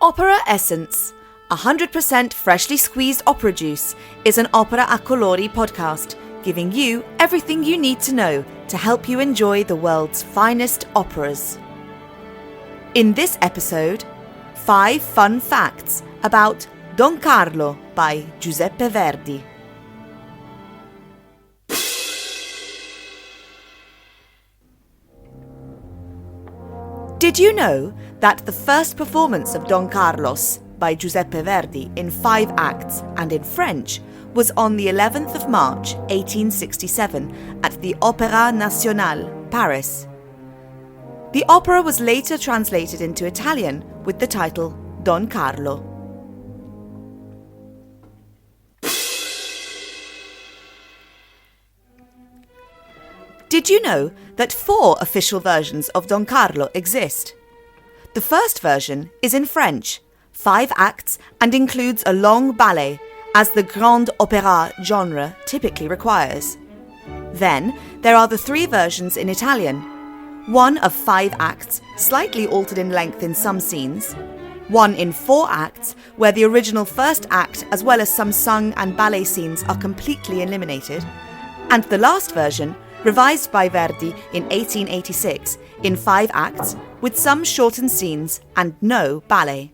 Opera Essence, 100% freshly squeezed opera juice, is an Opera a Colori podcast, giving you everything you need to know to help you enjoy the world's finest operas. In this episode, 5 fun facts about Don Carlo by Giuseppe Verdi. Did you know that the first performance of Don Carlos by Giuseppe Verdi in 5 acts and in French was on the 11th of March 1867 at the Opéra National, Paris? The opera was later translated into Italian with the title Don Carlo. Did you know that 4 official versions of Don Carlo exist? The first version is in French, 5 acts, and includes a long ballet, as the grand opéra genre typically requires. Then, there are the 3 versions in Italian, one of 5 acts, slightly altered in length in some scenes, one in 4 acts, where the original first act as well as some sung and ballet scenes are completely eliminated, and the last version, revised by Verdi in 1886, in 5 acts, with some shortened scenes and no ballet.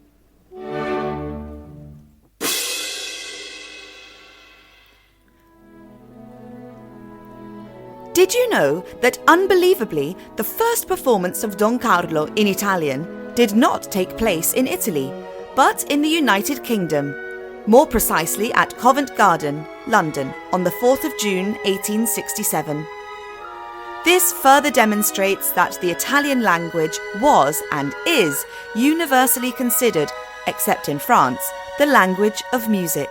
Did you know that, unbelievably, the first performance of Don Carlo in Italian did not take place in Italy, but in the United Kingdom, more precisely at Covent Garden, London, on the 4th of June 1867. This further demonstrates that the Italian language was and is universally considered, except in France, the language of music.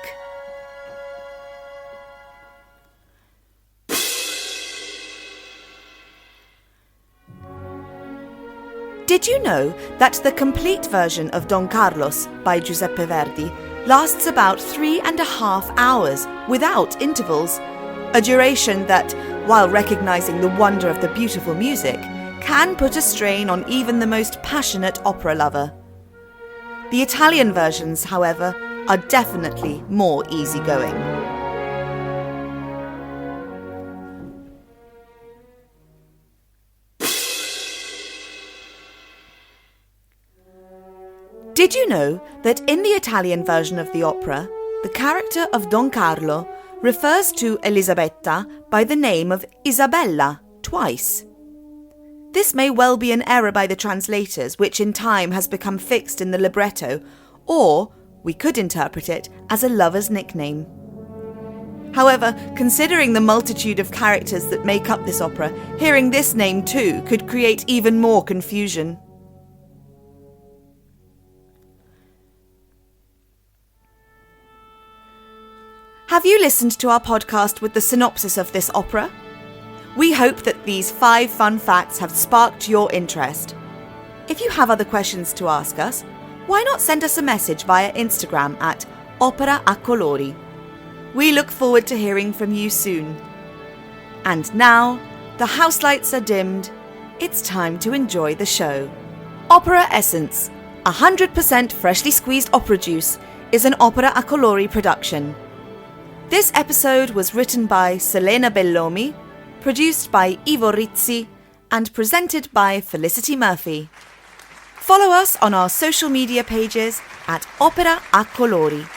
Did you know that the complete version of Don Carlos by Giuseppe Verdi lasts about 3.5 hours without intervals, a duration that, while recognizing the wonder of the beautiful music, can put a strain on even the most passionate opera lover. The Italian versions, however, are definitely more easygoing. Did you know that in the Italian version of the opera, the character of Don Carlo refers to Elisabetta by the name of Isabella twice? This may well be an error by the translators, which in time has become fixed in the libretto, or we could interpret it as a lover's nickname. However, considering the multitude of characters that make up this opera, hearing this name too could create even more confusion. Have you listened to our podcast with the synopsis of this opera? We hope that these 5 fun facts have sparked your interest. If you have other questions to ask us, why not send us a message via Instagram at Opera a Colori. We look forward to hearing from you soon. And now, the house lights are dimmed. It's time to enjoy the show. Opera Essence, 100% freshly squeezed opera juice, is an Opera a Colori production. This episode was written by Selena Bellomi, produced by Ivo Rizzi, and presented by Felicity Murphy. Follow us on our social media pages at Opera a Colori.